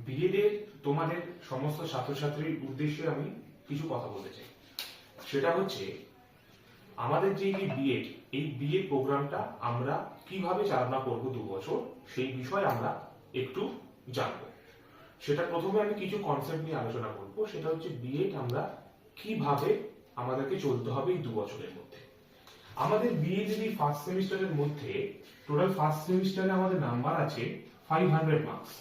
B Ed এর তোমাদের সমস্ত ছাত্রছাত্রীর উদ্দেশ্যে আমি কিছু কথা বলতে চাই। সেটা হচ্ছে আমাদের যে বিএড, এই বিএড প্রোগ্রামটা আমরা কিভাবে চালনা করব 2 বছর, সেই বিষয়ে আমরা একটু জানব। সেটা প্রথমে আমি কিছু কনসেপ্ট নিয়ে আলোচনা করব। সেটা হচ্ছে বিএড আমরা কিভাবে আমাদেরকে চলতে হবে এই 2 বছরের মধ্যে। আমাদের বিএড এর ফার্স্ট সেমিস্টারের মধ্যে টোটাল ফার্স্ট সেমিস্টারে আমাদের নাম্বার আছে 500 মার্কস।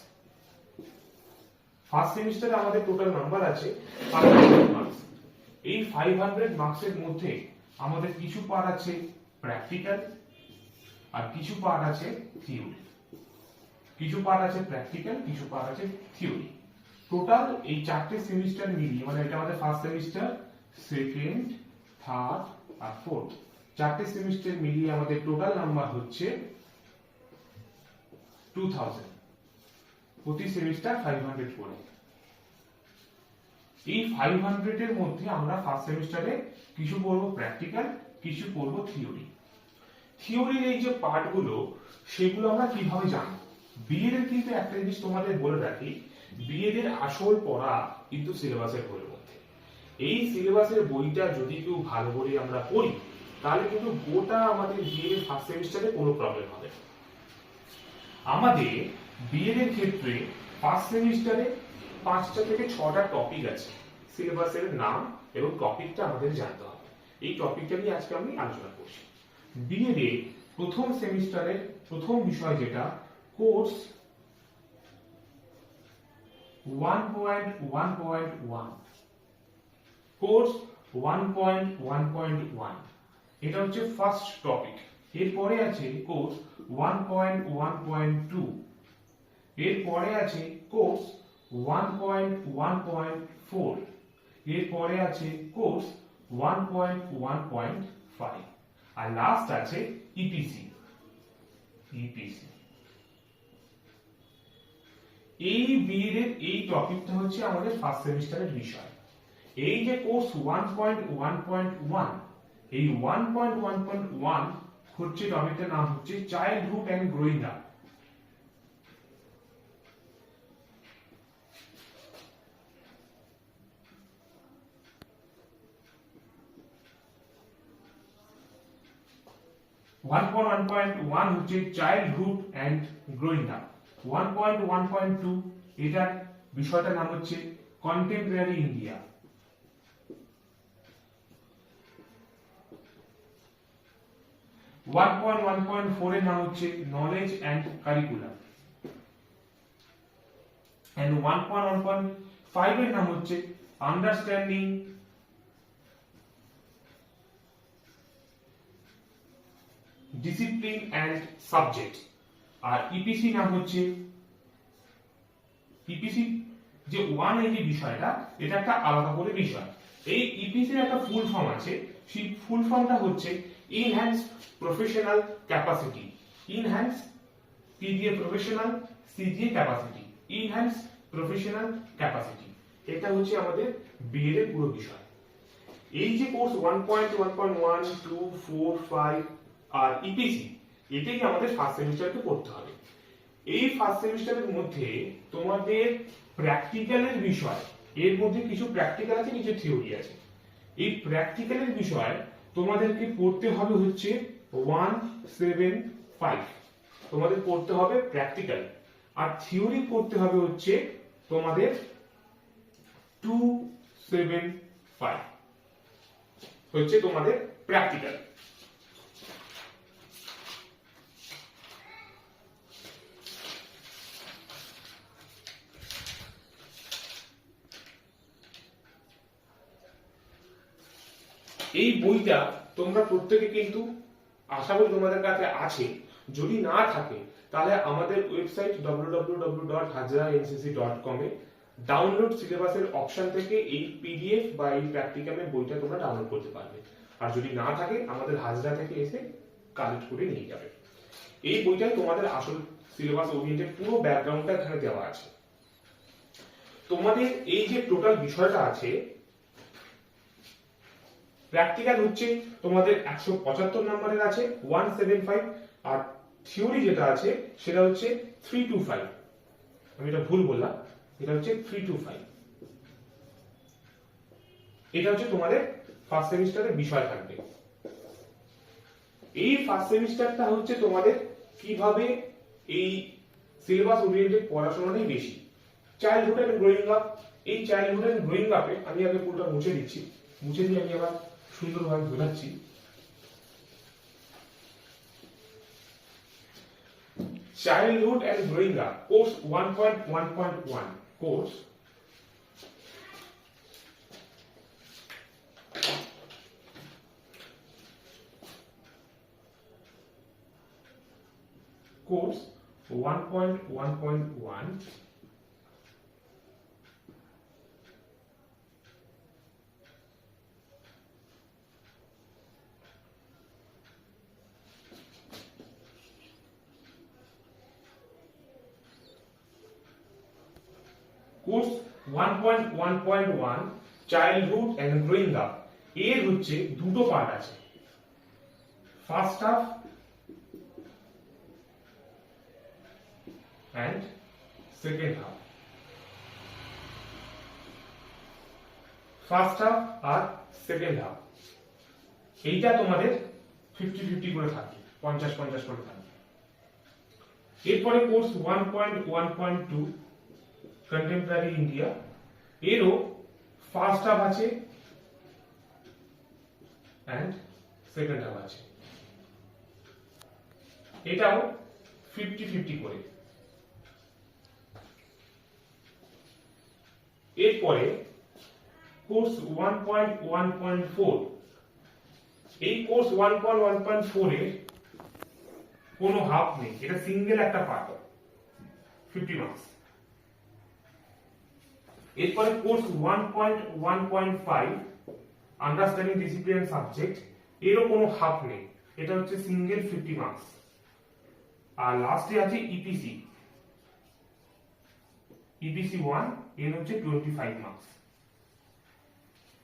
ফার্স্ট সেমিস্টারে আমাদের টোটাল নাম্বার আছে 500 মার্কস। এই 500 মার্কসের মধ্যে আমাদের কিছু পার্ট আছে প্র্যাকটিক্যাল আর কিছু পার্ট আছে থিওরি। কিছু পার্ট আছে প্র্যাকটিক্যাল, কিছু পার্ট আছে থিওরি। টোটাল এই 4টে সেমিস্টার মিলিয়ে, মানে এটা আমাদের ফার্স্ট সেমিস্টার, সেকেন্ড, থার্ড আর ফোর্থ, 4টে সেমিস্টার মিলিয়ে আমাদের টোটাল নাম্বার হচ্ছে 2000। প্রতি সেমিস্টার 500 করে। এই 500 এর মধ্যে আমরা ফার্স্ট সেমিস্টারে কিছু পড়ব প্র্যাকটিক্যাল, কিছু পড়ব থিওরি। থিওরির এই যে পার্টগুলো, সেগুলো আমরা কিভাবে জানব? বিএড এর কিন্তু একটা জিনিস তোমাদের বলে রাখি, বিএড এর আসল পড়া কিন্তু সিলেবাসের বইয়ের মধ্যে। এই সিলেবাসের বইটা যদি কেউ ভালো করে আমরা পড়ি, তাহলে কিন্তু গোটা আমাদের বিএড এর ফার্স্ট সেমিস্টারে কোনো প্রবলেম হবে না। আমাদের বিএড এর ক্ষেত্রে ফার্স্ট সেমিস্টারে 5টা থেকে 6টা টপিক আছে। সিলেবাসের নাম এবং টপিকটা আমাদের জানতে হবে। এই টপিকটা নিয়ে আজকে আমি আলোচনা করছি। বিএড এর প্রথম সেমিস্টারের প্রথম বিষয় যেটা কোর্স 1.1.1, কোর্স 1.1.1, এটা হচ্ছে ফার্স্ট টপিক। এরপরে আছে কোর্স 1.1.2, এরপরে আছে কোর্স 1.1.4, এরপরে আছে কোর্স 1.1.5, আর লাস্ট আছে ইপিসি। এই বিএড এর এই টপিকটা হচ্ছে আমাদের ফার্স্ট সেমিস্টারের বিষয়। এই যে কোর্স 1.1.1, এই 1.1.1 হচ্ছে টপিকটার নাম হচ্ছে চাইল্ডহুড এন্ড গ্রোয়িং আপ। হচ্ছে চাইল্ডহুড এন্ড গ্রোয়িং আপ। 1.1.2 এটার বিষয়টার নাম হচ্ছে কন্টেম্পোরারি ইন্ডিয়া। 1.1.4 এর নাম হচ্ছে নলেজ এন্ড কারিকুলাম, এন্ড 1.1.5 এর নাম হচ্ছে আন্ডারস্ট্যান্ডিং ডিসিপ্লিন এন্ড সাবজেক্ট। আর ইপিসি নাম হচ্ছে, ইপিসি যে 1 এই যে বিষয়টা, এটা একটা আলাদা করে বিষয়। এই ইপিসির একটা ফুল ফর্ম আছে, সেই ফুল ফর্মটা হচ্ছে enhance professional capacity. Enhance P দিয়ে প্রফেশনাল, সি দিয়ে ক্যাপাসিটি, ইনহ্যান্স প্রফেশনাল ক্যাপাসিটি। এটা হচ্ছে আমাদের বিএড এর পুরো বিষয়। এই যে কোর্স 1.1.1, 2, 4, 5 আর ইপিসি, এটাই আমাদের ফার্স্ট সেমিস্টারকে পড়তে হবে। এই ফার্স্ট সেমিস্টারের মধ্যে তোমাদের প্র্যাকটিক্যালের বিষয়, এর মধ্যে কিছু প্র্যাকটিক্যাল আছে, কিছু থিওরি আছে। এই প্র্যাকটিক্যালের বিষয় তোমাদেরকে পড়তে হবে হচ্ছে 175, তোমাদের পড়তে হবে প্র্যাকটিক্যাল। আর থিওরি পড়তে হবে হচ্ছে তোমাদের 275, হচ্ছে তোমাদের প্র্যাকটিক্যাল। এই বইটা তোমরা প্রত্যেকে কিন্তু আশা করি তোমাদের কাছে আছে। যদি না থাকে তাহলে আমাদের ওয়েবসাইট www.hajrancc.com এ ডাউনলোড সিলেবাসের অপশন থেকে এই পিডিএফ বা এই প্র্যাকটিক্যালের বইটা তোমরা ডাউনলোড করতে পারবে। আর যদি না থাকে আমাদের হাজরা থেকে এসে কালেক্ট করে নিয়ে যাবে। এই বইটাই তোমাদের আসল সিলেবাস ওরিয়েন্টেড পুরো ব্যাকগ্রাউন্ডটা এখানে দেওয়া আছে। তোমাদের এই যে টোটাল বিষয়টা আছে, প্র্যাকটিক্যাল হচ্ছে তোমাদের 175 নম্বরের আছে 175, আর থিওরি যেটা আছে সেটা হচ্ছে 325। আমি এটা ভুল বললাম, এটা হচ্ছে 3 to 5। এটা হচ্ছে তোমাদের ফার্স্ট সেমিস্টারের বিষয় থাকবে। এই ফার্স্ট সেমিস্টারটা হচ্ছে তোমাদের কিভাবে এই সিলেবাস ওরিয়েন্টেড পড়াশোনাটাই বেশি। চাইল্ডহুড এন্ড গ্রোয়িং আপ, এই চাইল্ডহুড এন্ড গ্রোয়িং আপে আমি আগে পুরোটা মুছে দিচ্ছি, মুছে দিয়ে আমি আবার সুন্দরভাবে বোঝাচ্ছি। Childhood and Growing Up, course 1.1.1, course course 1.1.1 course 1.1.1 childhood and growing up, এর হচ্ছে দুটো পার্ট আছে, first half and second half. First half আর সেকেন্ড হাফ এইটা তোমাদের 50-50 করে থাকবে, 50-50 করে থাকবে। এরপরে কোর্স 1.1.2 কন্টেম্পোরারি ইন্ডিয়া, এরও ফার্স্ট হাফ আছে এন্ড সেকেন্ড হাফ আছে, এটাও 50-50 করে। এরপরে কোর্স 1.1.4, এই কোর্স 1.1.4 এর কোনো হাফ নেই, এটা সিঙ্গেল একটা পার্ট, 50 মার্কস। এরপরে কোর্স 1.1.5 আন্ডারস্ট্যান্ডিং ডিসিপ্লিন সাবজেক্ট, এরও কোনো হাফ নেই, এটা হচ্ছে সিঙ্গেল 50 মার্কস। আর লাস্টে আছে ইপিসি, ইপিসি 1, এর হচ্ছে 25 মার্কস।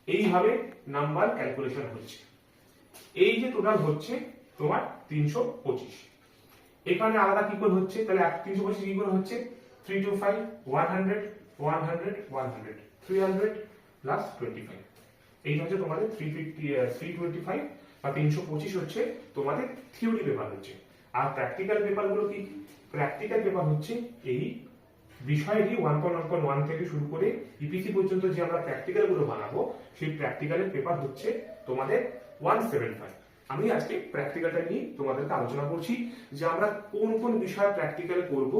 এইভাবে নাম্বার ক্যালকুলেশন হচ্ছে। এই যে টোটাল হচ্ছে তোমার 325। এখানে আলাদা কি করে হচ্ছে, তাহলে 325 কি করে হচ্ছে, 3 to 5 100 100 100 300 প্লাস 25। এই হচ্ছে তোমাদের 325 বা 325 হচ্ছে তোমাদের থিওরি পেপার হচ্ছে। আর প্র্যাকটিক্যাল পেপারগুলো কি, প্র্যাকটিক্যাল পেপার হচ্ছে এই বিষয়টি 1.1.1 থেকে শুরু করে ইপিসি পর্যন্ত যে আমরা প্র্যাকটিক্যাল গুলো বানাবো, সেই প্র্যাকটিক্যালের পেপার হচ্ছে তোমাদের 175। আমি আজকে প্র্যাকটিক্যালটা নিয়ে তোমাদেরকে আলোচনা করছি যে আমরা কোন কোন বিষয়ে প্র্যাকটিক্যাল করব।